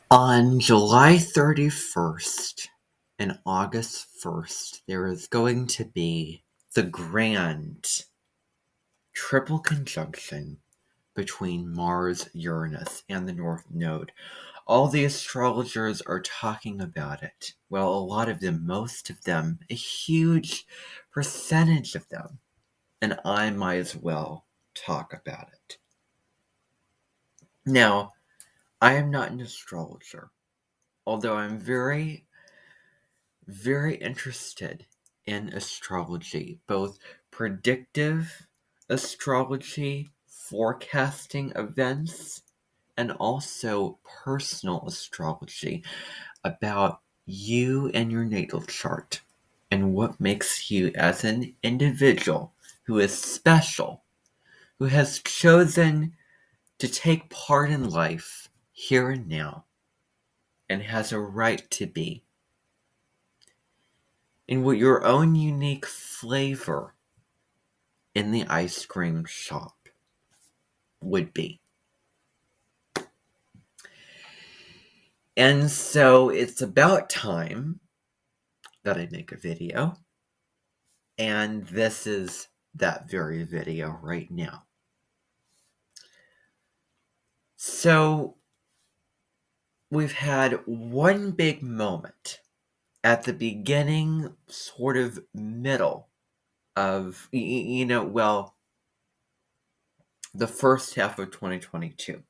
On July 31st and August 1st, there is going to be the grand triple conjunction between Mars, Uranus, and the North Node. All the astrologers are talking about it. Well, a lot of them, most of them, a huge percentage of them. And I might as well talk about it. Now, I am not an astrologer, although I'm very, very interested in astrology, both predictive astrology, forecasting events, and also personal astrology about you and your natal chart and what makes you as an individual who is special, who has chosen to take part in life here and now and has a right to be, and what your own unique flavor in the ice cream shop would be. And so it's about time that I make a video, and this is that very video right now. So we've had one big moment at the beginning, sort of middle of, the first half of 2022.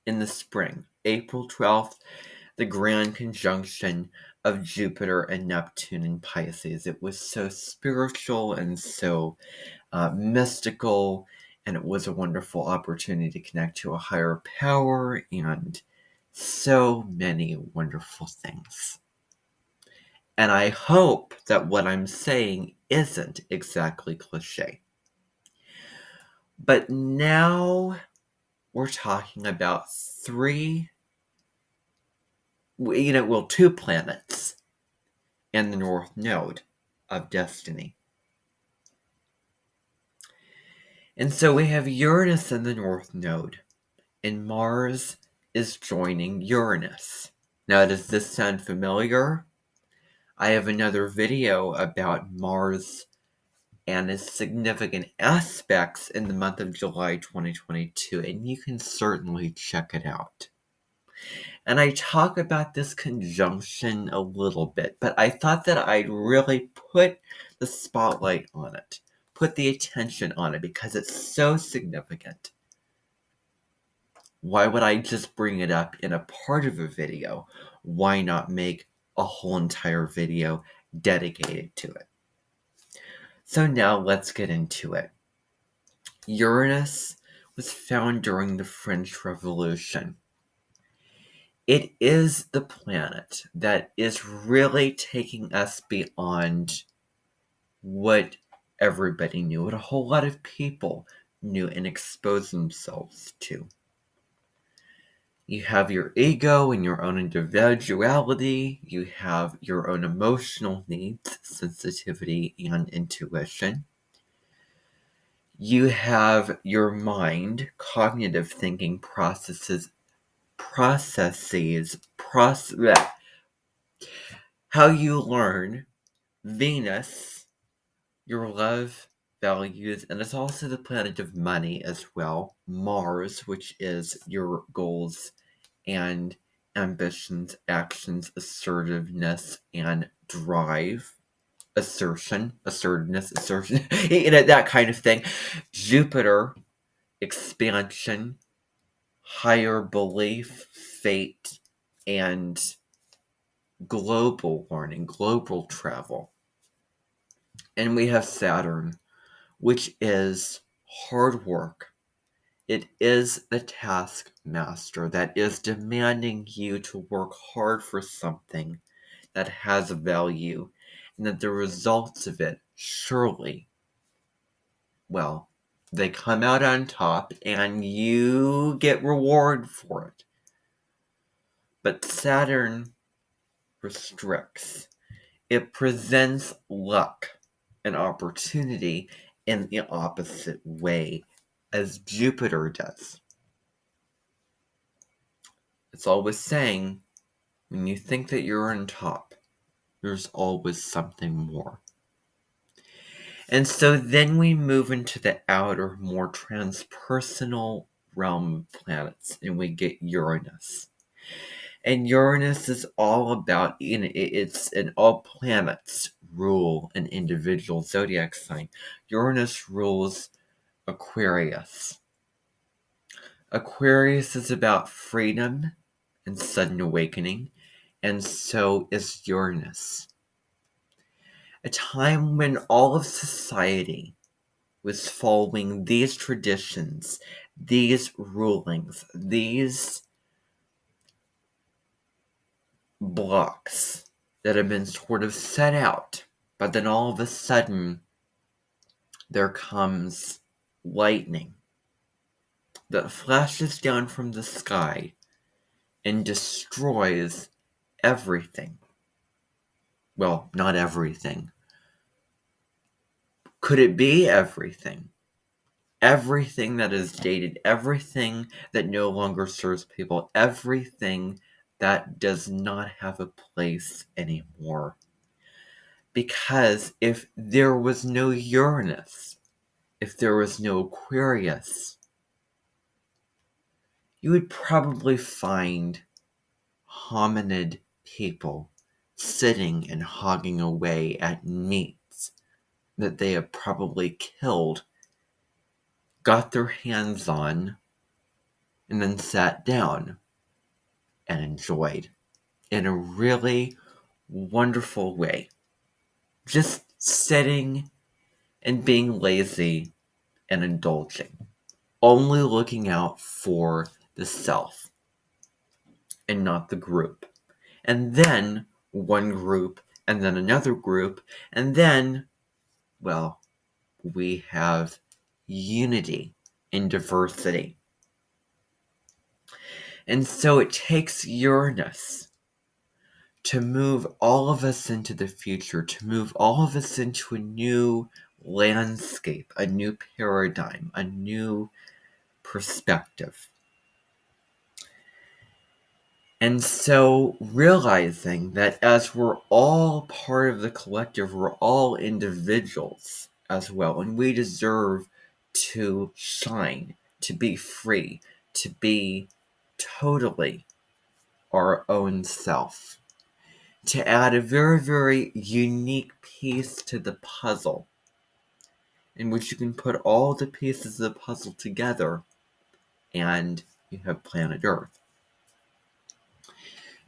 In the spring, April 12th, the grand conjunction of Jupiter and Neptune in Pisces. It was so spiritual and so mystical, and it was a wonderful opportunity to connect to a higher power and so many wonderful things. And I hope that what I'm saying isn't exactly cliche. But now we're talking about two planets in the North Node of Destiny. And so we have Uranus in the North Node, and Mars is joining Uranus. Now, does this sound familiar? I have another video about Mars and its significant aspects in the month of July 2022, and you can certainly check it out. And I talk about this conjunction a little bit, but I thought that I'd really put the spotlight on it, put the attention on it, because it's so significant. Why would I just bring it up in a part of a video? Why not make a whole entire video dedicated to it? So now let's get into it. Uranus was found during the French Revolution. It is the planet that is really taking us beyond what everybody knew, what a whole lot of people knew and exposed themselves to. You have your ego and your own individuality. You have your own emotional needs, sensitivity, and intuition. You have your mind, cognitive thinking processes, how you learn, Venus, your love, values, and it's also the planet of money as well. Mars, which is your goals and ambitions, actions, assertiveness, and drive. Assertiveness, that kind of thing. Jupiter, expansion, higher belief, fate, and global learning, global travel. And we have Saturn, which is hard work. It is the taskmaster that is demanding you to work hard for something that has value, and that the results of it surely, well, they come out on top and you get reward for it. But Saturn restricts. It presents luck and opportunity in the opposite way as Jupiter does. It's always saying, when you think that you're on top, there's always something more. And so then we move into the outer, more transpersonal realm of planets, and we get Uranus. And Uranus is all about, it's in all planets rule an individual zodiac sign. Uranus rules Aquarius. Aquarius is about freedom and sudden awakening, and so is Uranus. A time when all of society was following these traditions, these rulings, these blocks that have been sort of set out, but then all of a sudden there comes lightning that flashes down from the sky and destroys everything. Well, not everything. Could it be everything? Everything that is dated, everything that no longer serves people, everything that does not have a place anymore. Because if there was no Uranus, if there was no Aquarius, you would probably find hominid people sitting and hogging away at meats that they have probably killed, got their hands on, and then sat down and enjoyed in a really wonderful way. Just sitting and being lazy and indulging, only looking out for the self and not the group. And then one group, and then another group, and then, well, we have unity in diversity. And so it takes Uranus to move all of us into the future, to move all of us into a new landscape, a new paradigm, a new perspective. And so realizing that as we're all part of the collective, we're all individuals as well, and we deserve to shine, to be free, to be totally our own self, to add a very, very unique piece to the puzzle, in which you can put all the pieces of the puzzle together, and you have planet Earth.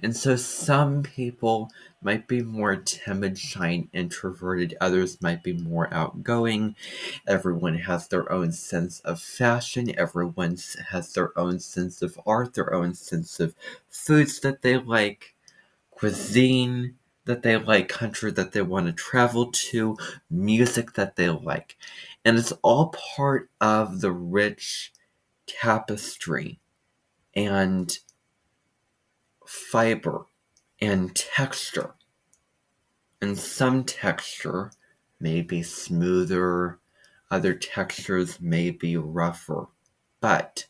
And so some people might be more timid, shy, introverted. Others might be more outgoing. Everyone has their own sense of fashion. Everyone has their own sense of art, their own sense of foods that they like, cuisine that they like, country that they want to travel to, music that they like. And it's all part of the rich tapestry and fiber and texture. And some texture may be smoother, other textures may be rougher, but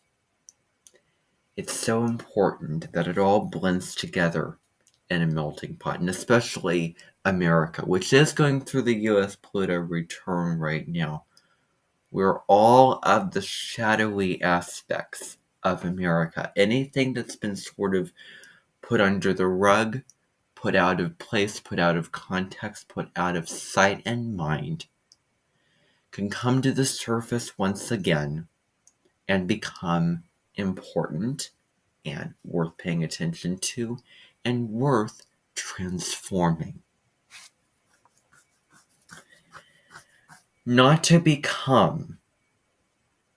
it's so important that it all blends together in a melting pot, and especially America, which is going through the U.S. Pluto return right now, where all of the shadowy aspects of America, anything that's been sort of put under the rug, put out of place, put out of context, put out of sight and mind, can come to the surface once again and become important and worth paying attention to and worth transforming. Not to become,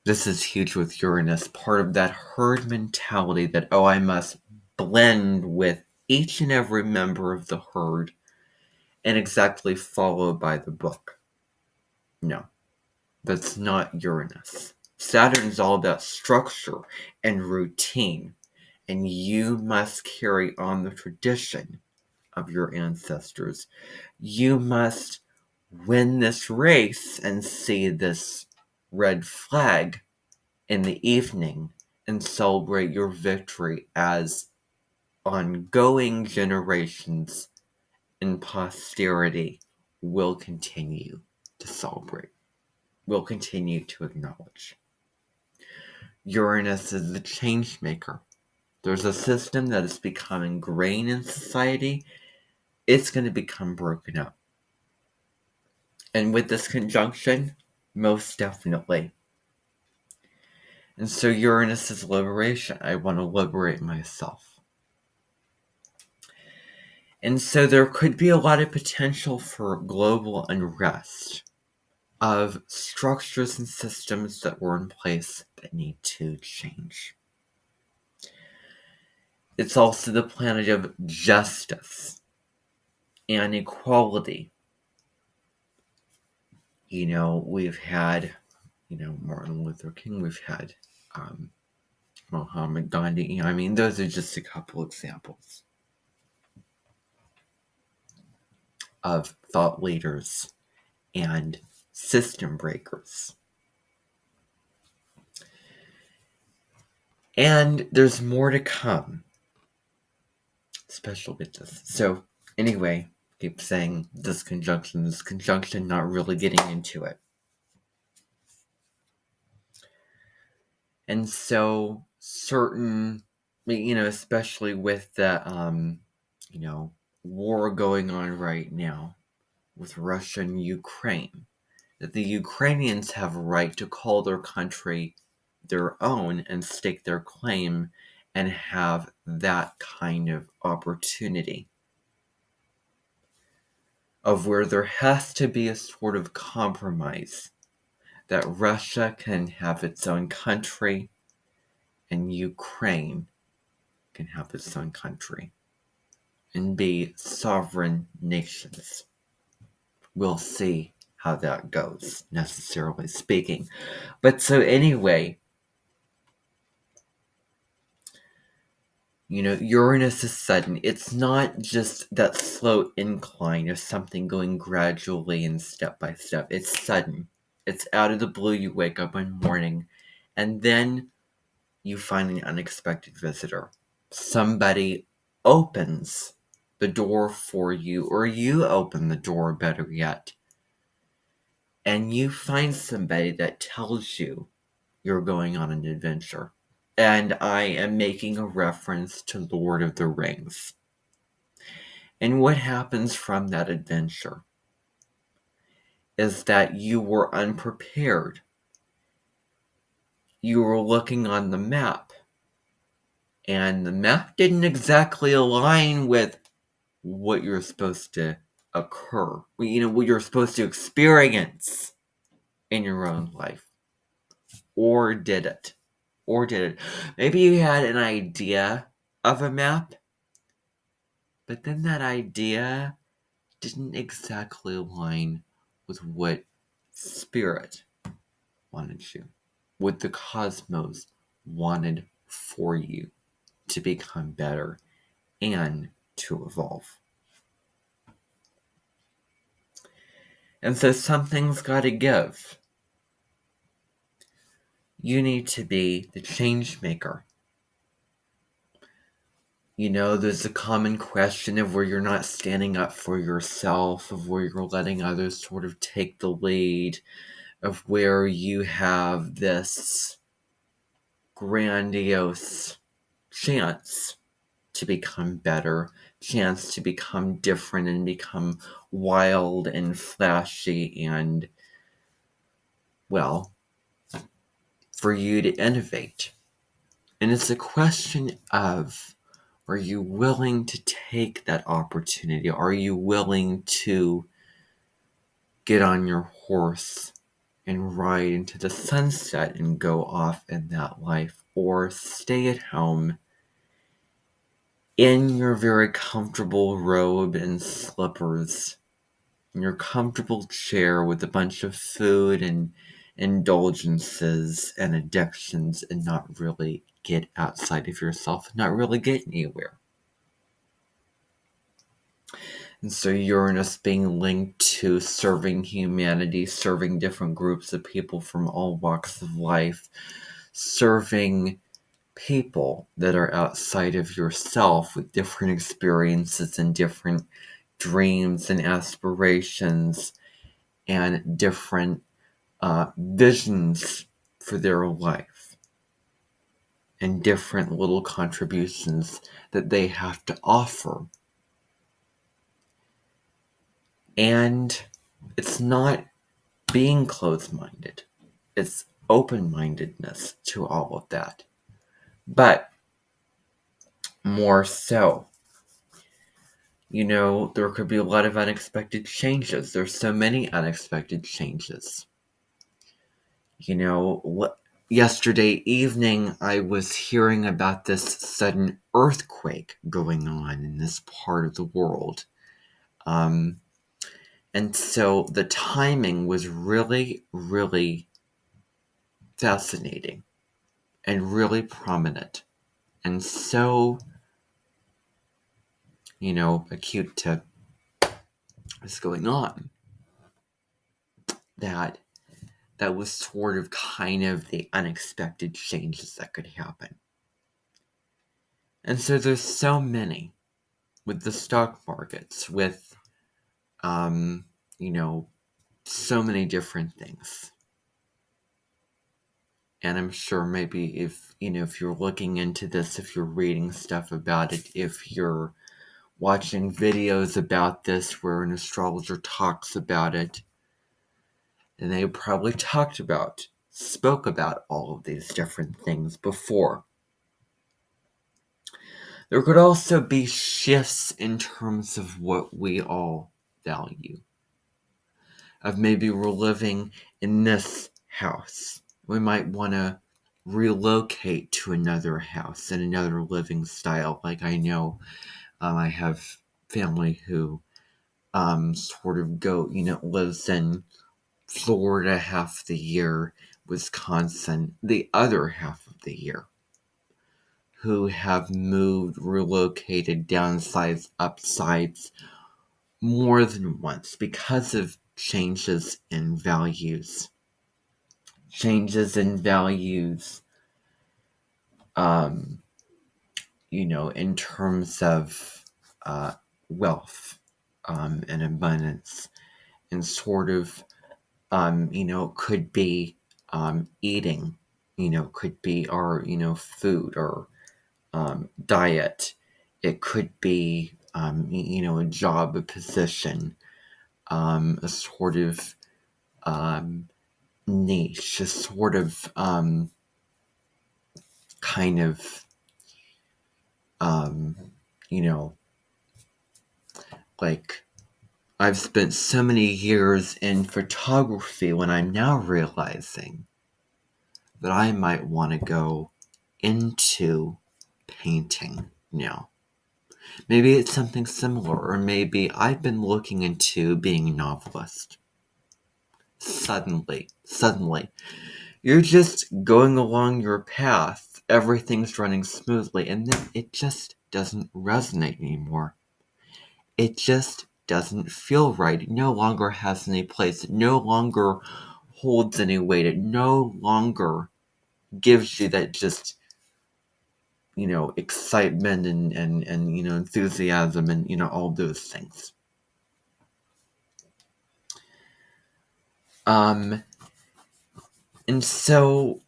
this is huge with Uranus, part of that herd mentality that, oh, I must blend with each and every member of the herd and exactly follow by the book. No, that's not Uranus. Saturn is all about structure and routine, and you must carry on the tradition of your ancestors. You must win this race and see this red flag in the evening and celebrate your victory as ongoing generations and posterity will continue to celebrate, will continue to acknowledge. Uranus is the change maker. There's a system that is becoming ingrained in society. It's going to become broken up. And with this conjunction, most definitely. And so Uranus is liberation. I want to liberate myself. And so there could be a lot of potential for global unrest of structures and systems that were in place that need to change. It's also the planet of justice and equality. We've had, Martin Luther King, we've had Muhammad Gandhi. Those are just a couple examples of thought leaders and system breakers. And there's more to come, especially with this. So anyway, keep saying this conjunction, not really getting into it. And so certain, especially with the, war going on right now with Russia and Ukraine, that the Ukrainians have a right to call their country their own and stake their claim and have that kind of opportunity of where there has to be a sort of compromise that Russia can have its own country and Ukraine can have its own country and be sovereign nations. We'll see how that goes, necessarily speaking. But so anyway, Uranus is sudden. It's not just that slow incline of something going gradually and step by step. It's sudden. It's out of the blue. You wake up one morning and then you find an unexpected visitor. Somebody opens the door for you, or you open the door, better yet. And you find somebody that tells you you're going on an adventure. And I am making a reference to Lord of the Rings. And what happens from that adventure is that you were unprepared. You were looking on the map, and the map didn't exactly align with what you're supposed to occur, what you're supposed to experience in your own life. Or did it? Maybe you had an idea of a map, but then that idea didn't exactly align with what Spirit wanted you, what the cosmos wanted for you to become better and to evolve. And so something's got to give. You need to be the change maker. There's a common question of where you're not standing up for yourself, of where you're letting others sort of take the lead, of where you have this grandiose chance to become better, chance to become different and become wild and flashy and, well, for you to innovate. And it's a question of, are you willing to take that opportunity? Are you willing to get on your horse and ride into the sunset and go off in that life? Or stay at home in your very comfortable robe and slippers, in your comfortable chair with a bunch of food and indulgences and addictions, and not really get outside of yourself, not really get anywhere. And so Uranus being linked to serving humanity, serving different groups of people from all walks of life, serving people that are outside of yourself with different experiences and different dreams and aspirations and different visions for their life and different little contributions that they have to offer. And it's not being closed-minded. It's open-mindedness to all of that. But more so, there could be a lot of unexpected changes. There's so many unexpected changes. Yesterday evening, I was hearing about this sudden earthquake going on in this part of the world. And so the timing was really, really fascinating and really prominent and so, acute to what's going on that was sort of kind of the unexpected changes that could happen. And so there's so many with the stock markets, with, so many different things. And I'm sure maybe if you're looking into this, if you're reading stuff about it, if you're watching videos about this where an astrologer talks about it, and they probably spoke about all of these different things before. There could also be shifts in terms of what we all value. Of maybe we're living in this house. We might want to relocate to another house and another living style. Like I know I have family who sort of lives in Florida half the year, Wisconsin the other half of the year, who have moved, relocated, downsized, upsized more than once because of changes in values. Changes in values, in terms of wealth and abundance, and sort of, could be eating, could be our, food or diet. It could be, a job, a position, a sort of niche, a sort of kind of, like I've spent so many years in photography when I'm now realizing that I might want to go into painting now. Maybe it's something similar, or maybe I've been looking into being a novelist. Suddenly, you're just going along your path, everything's running smoothly, and then it just doesn't resonate anymore. It just doesn't feel right. It no longer has any place. It no longer holds any weight. It no longer gives you that just, excitement and enthusiasm and, all those things. And so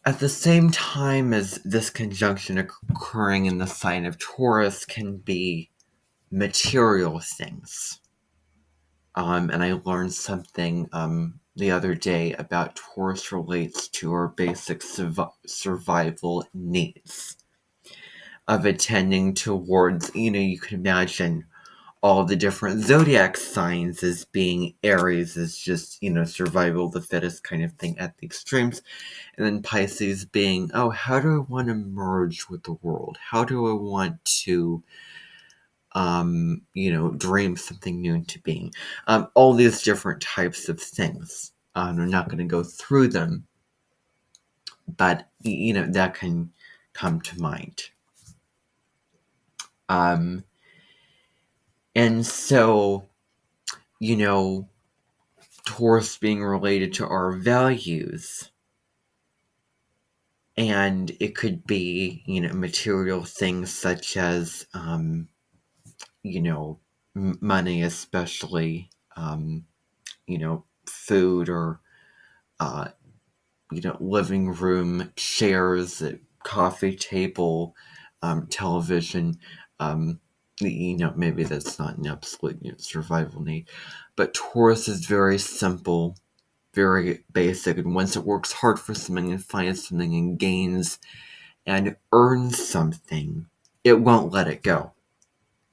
at the same time as this conjunction occurring in the sign of Taurus can be material things. And I learned something the other day about Taurus relates to our basic survival needs of attending towards, you can imagine all the different zodiac signs as being Aries is just, survival of the fittest kind of thing at the extremes. And then Pisces being, how do I want to merge with the world? How do I want to, dream something new into being? All these different types of things. I'm not going to go through them, but, that can come to mind. And so, Taurus being related to our values And it could be, material things such as, money, especially, food or, uh, living room chairs, coffee table, television. Um, maybe that's not an absolute survival need, but Taurus is very simple, very basic, and once it works hard for something and finds something and gains and earns something, it won't let it go.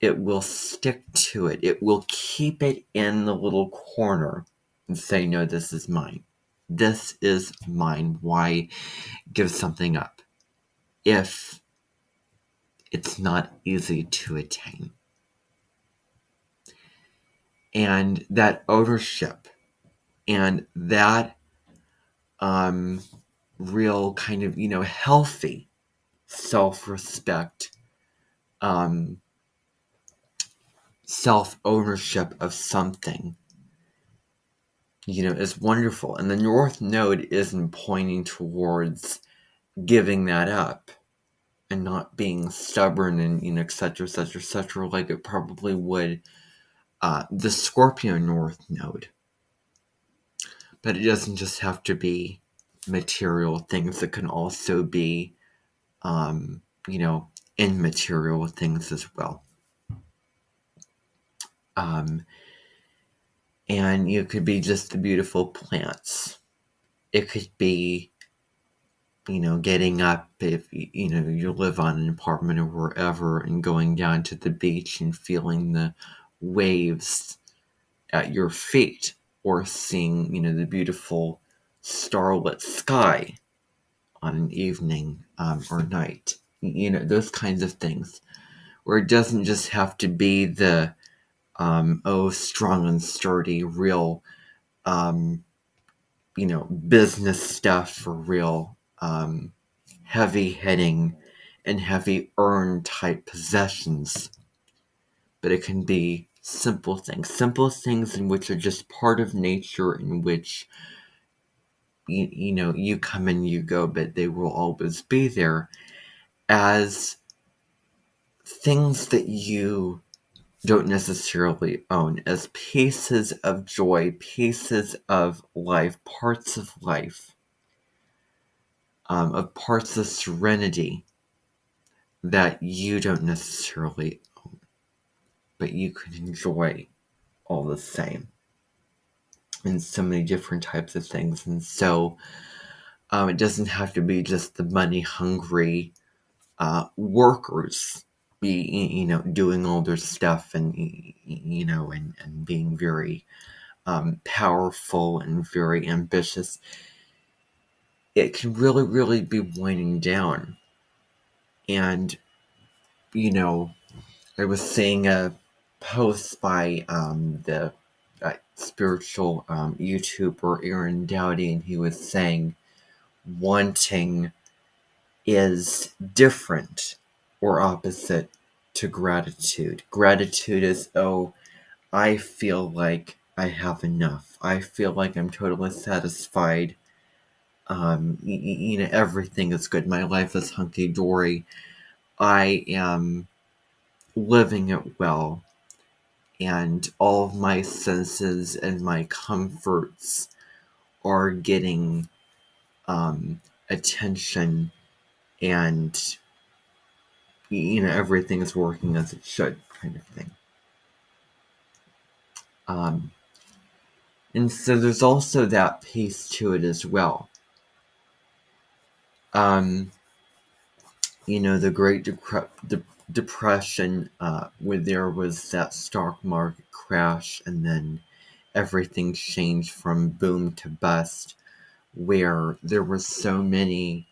It will stick to it. It will keep it in the little corner and say, no, this is mine. This is mine. Why give something up if it's not easy to attain? And that ownership and that real kind of, healthy self-respect, self-ownership of something, is wonderful. And the North Node isn't pointing towards giving that up and not being stubborn and, et cetera, et cetera, et cetera, like it probably would the Scorpio North Node. But it doesn't just have to be material things. It can also be, immaterial things as well. And it could be just the beautiful plants. It could be, getting up if, you live on an apartment or wherever and going down to the beach and feeling the waves at your feet, or seeing, the beautiful starlit sky on an evening or night. Those kinds of things. Where it doesn't just have to be the, strong and sturdy, real, business stuff, or real heavy hitting and heavy earn type possessions. But it can be simple things in which are just part of nature, in which you come and you go, but they will always be there as things that you don't necessarily own, as pieces of joy, pieces of life, parts of life, of parts of serenity that you don't necessarily own, but you can enjoy all the same. And so many different types of things. And so it doesn't have to be just the money hungry workers be doing all their stuff and and being very powerful and very ambitious. It can really, really be winding down. And I was seeing a post by the spiritual YouTuber Aaron Dowdy, and he was saying wanting is different or opposite to gratitude. Gratitude is, oh, I feel like I have enough. I feel like I'm totally satisfied. Everything is good. My life is hunky-dory. I am living it well. And all of my senses and my comforts are getting attention, and everything is working as it should, kind of thing. And so there's also that piece to it as well. The Great Depression, where there was that stock market crash, and then everything changed from boom to bust, where there were so many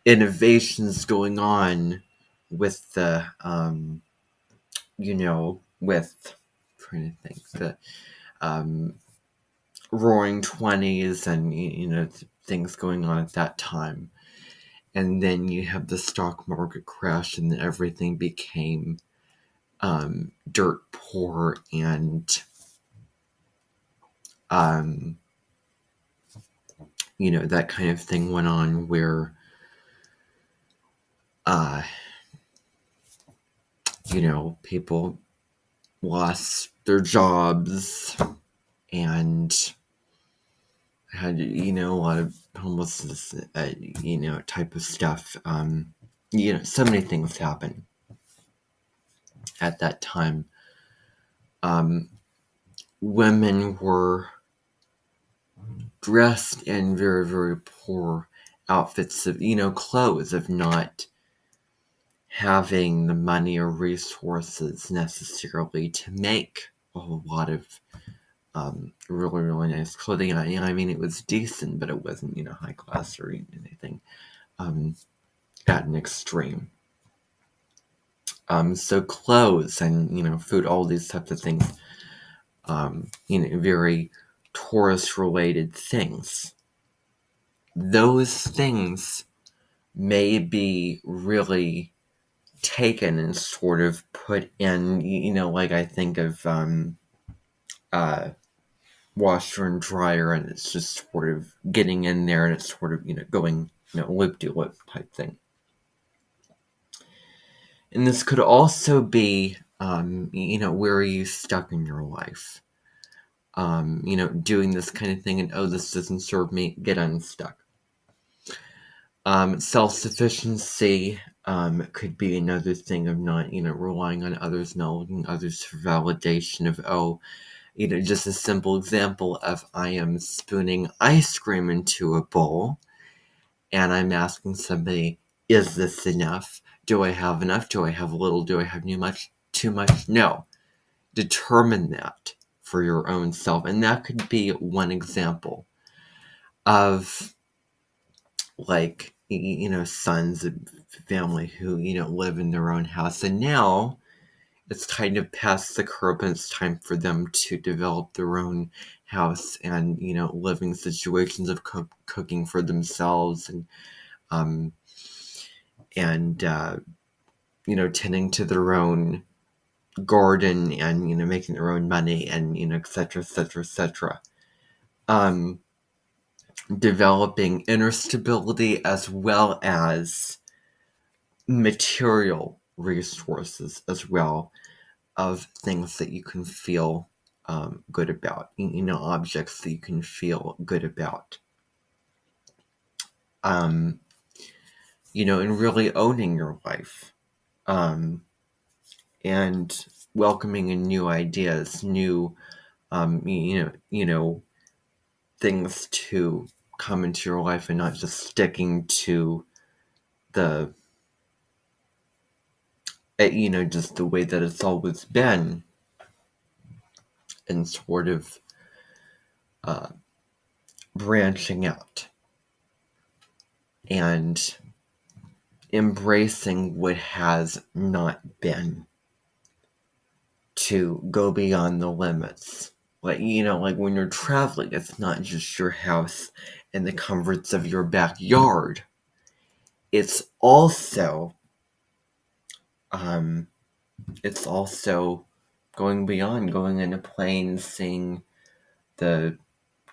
innovations going on with the, with, trying to think, the roaring 20s and, things going on at that time. And then you have the stock market crash, and everything became dirt poor, and that kind of thing went on, where people lost their jobs and had, a lot of homelessness, type of stuff. So many things happen at that time. Women were dressed in very, very poor outfits of, clothes, of not having the money or resources necessarily to make a whole lot of really, really nice clothing. And I mean, it was decent, but it wasn't, high class or anything at an extreme. So clothes and, food, all these types of things, very tourist-related things. Those things may be really taken and sort of put in, like I think of washer and dryer, and it's just sort of getting in there, and it's sort of, going, loop-de-loop type thing. And this could also be, where are you stuck in your life? Doing this kind of thing, and, oh, this doesn't serve me, get unstuck. Self-sufficiency could be another thing of not, relying on others, not looking others for validation of, just a simple example of I am spooning ice cream into a bowl, and I'm asking somebody, is this enough? Do I have enough? Do I have little? Do I have too much? No. Determine that for your own self. And that could be one example of, like, sons of family who, live in their own house. And now it's kind of past the curb, and it's time for them to develop their own house and, living situations of cooking for themselves and tending to their own garden and, making their own money and, et cetera, et cetera, et cetera. Developing inner stability as well as material resources as well, of things that you can feel good about, objects that you can feel good about. And really owning your life. And welcoming in new ideas, new, things to come into your life, and not just sticking to the, just the way that it's always been, and sort of branching out and embracing what has not been, to go beyond the limits. Like, like when you're traveling, it's not just your house and the comforts of your backyard. It's also, going beyond, going in a plane, seeing the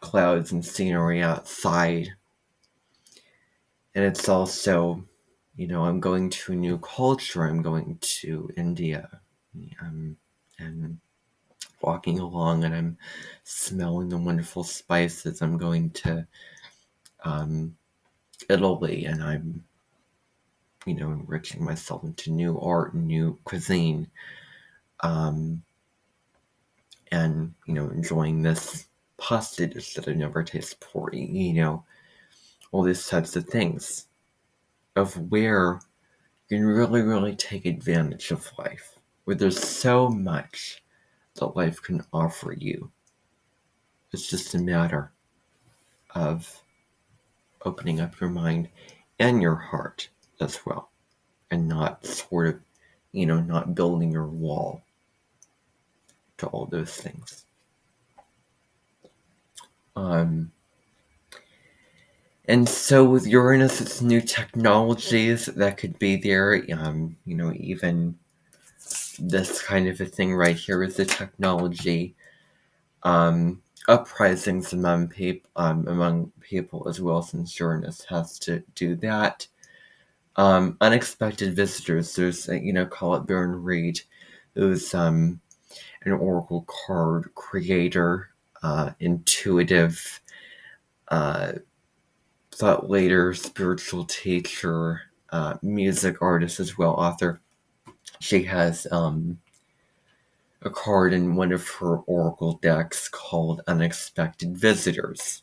clouds and scenery outside. And it's also, I'm going to a new culture. I'm going to India. And walking along, and I'm smelling the wonderful spices. I'm going to Italy, and I'm, enriching myself into new art and new cuisine. And, enjoying this pasta dish that I've never tasted before. All these types of things, of where you can really, really take advantage of life, where there's so much that life can offer you. It's just a matter of opening up your mind and your heart as well, and not sort of, not building your wall to all those things. And so with Uranus, it's new technologies that could be there. Even this kind of a thing right here is a technology. Uprisings among people as well, since Uranus has to do that. unexpected visitors. There's, call it Baron Reed, who's an oracle card creator, intuitive, thought leader, spiritual teacher, music artist as well, author. She has a card in one of her oracle decks called Unexpected Visitors.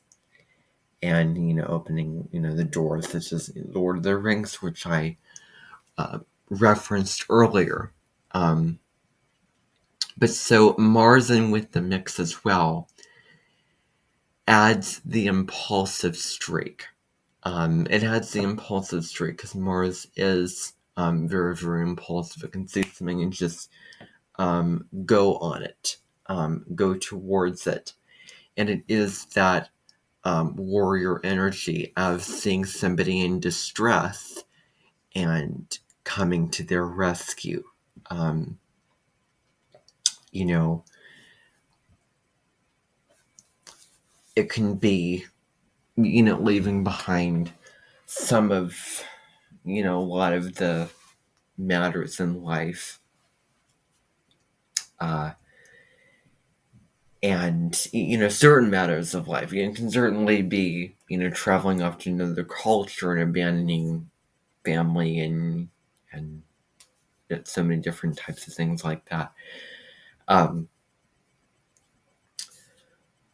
And, opening, the doors, such as Lord of the Rings, which I referenced earlier. But so Mars in with the mix as well adds the impulsive streak. It adds the impulsive streak because Mars is very, very impulsive. It can see something and just go on it, go towards it. And it is that warrior energy of seeing somebody in distress and coming to their rescue. It can be, leaving behind some of, a lot of the matters in life. And, certain matters of life. It can certainly be, traveling off to another culture and abandoning family and so many different types of things like that.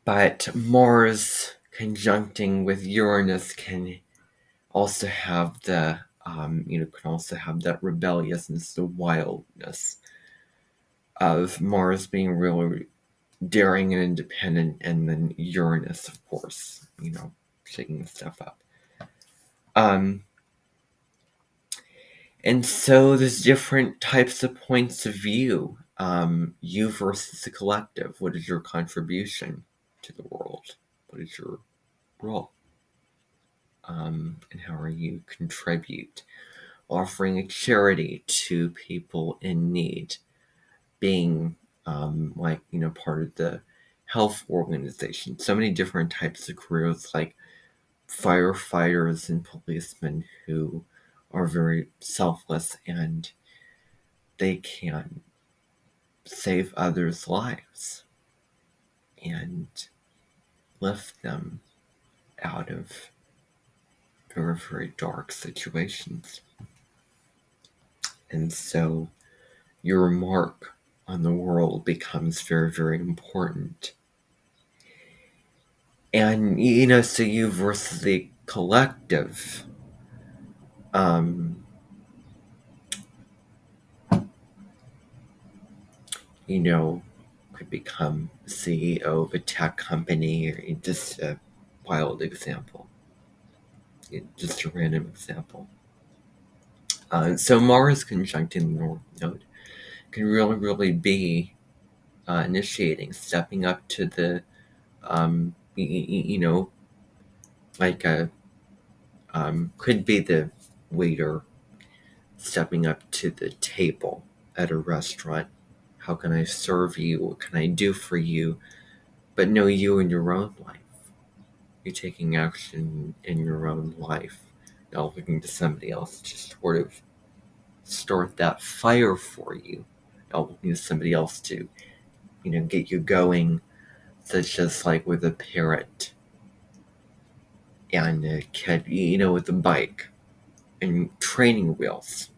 But Mars conjuncting with Uranus can also have the, can also have that rebelliousness, the wildness of Mars being really daring and independent, and then Uranus, of course, shaking stuff up. And so there's different types of points of view. You versus the collective. What is your contribution to the world? What is your role? And how are you contribute? Offering a charity to people in need. Being part of the health organization. So many different types of careers, like firefighters and policemen who are very selfless and they can save others' lives and lift them out of very, very dark situations. And so your mark on the world becomes very, very important. And, so you versus the collective, could become CEO of a tech company, or just a wild example. Just a random example. So Mars conjuncting the North Node can really, really be initiating, stepping up to the, like could be the waiter stepping up to the table at a restaurant. How can I serve you? What can I do for you? But know you in your own life. You're taking action in your own life, not looking to somebody else to sort of start that fire for you, not looking to somebody else to, get you going, such as like with a parrot and a kid, with a bike and training wheels.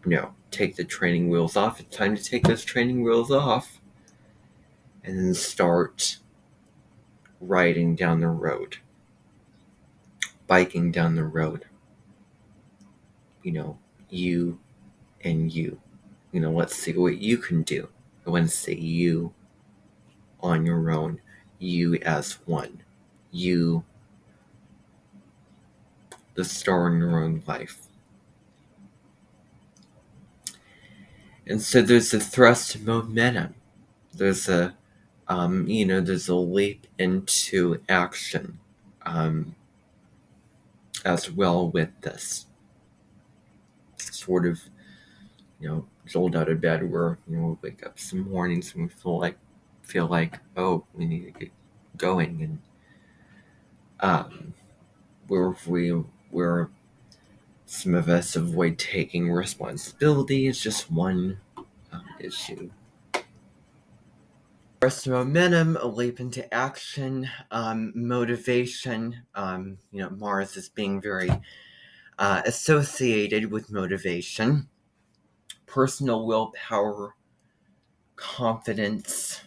No, take the training wheels off. It's time to take those training wheels off and then start riding down the road, biking down the road. You and you. Let's see what you can do. I want to see you on your own, you as one, you, the star in your own life. And so there's a thrust of momentum. There's a, there's a leap into action as well with this. Sort of, jolt out of bed where, we wake up some mornings and we feel like, oh, we need to get going. And we're Some of us avoid taking responsibility. It's just one issue. Rest of momentum, a leap into action, motivation. Mars is being very associated with motivation, personal willpower, confidence,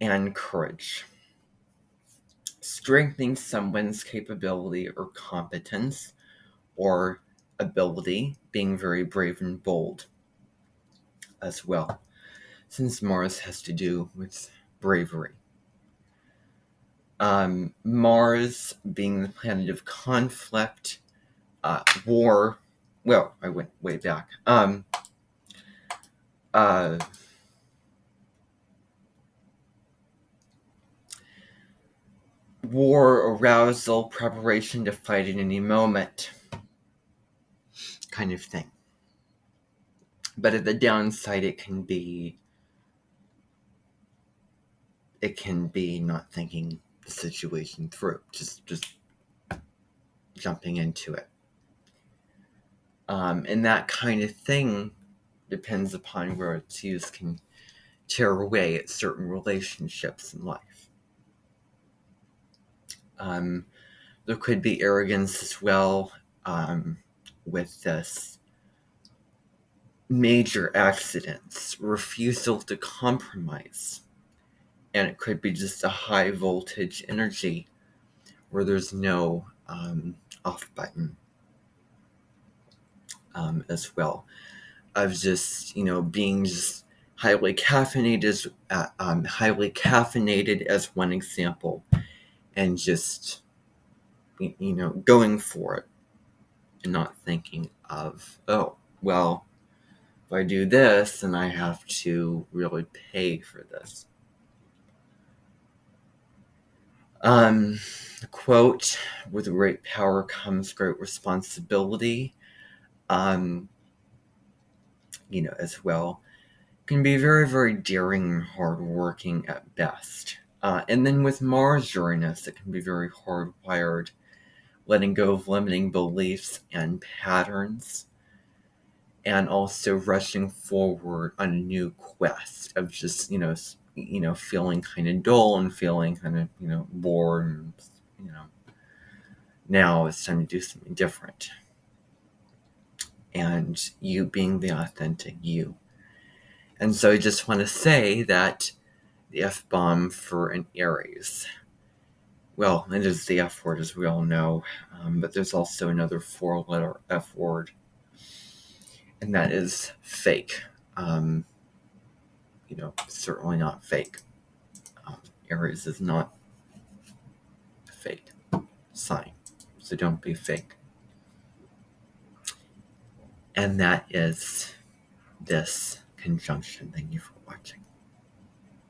and courage. Strengthening someone's capability or competence or ability, being very brave and bold as well, since Mars has to do with bravery. Mars being the planet of conflict, war. Well, I went way back. War, arousal, preparation to fight at any moment, kind of thing. But at the downside, it can be not thinking the situation through, just jumping into it. And that kind of thing depends upon where it's used, can tear away at certain relationships in life. There could be arrogance as well with this. Major accidents, refusal to compromise, and it could be just a high voltage energy where there's no off button as well, of just being just highly caffeinated as one example, and just going for it and not thinking of, oh well, if I do this then I have to really pay for this. The quote, with great power comes great responsibility, as well, can be very, very daring and hardworking at best. And then with Mars Uranus, it can be very hardwired, letting go of limiting beliefs and patterns, and also rushing forward on a new quest of just, feeling kind of dull and feeling kind of, bored, and, now it's time to do something different. And you being the authentic you. And so I just want to say that the F-bomb for an Aries, well, it is the F word, as we all know, but there's also another 4-letter F word, and that is fake. Certainly not fake. Aries is not a fake sign, so don't be fake. And that is this conjunction. Thank you for watching.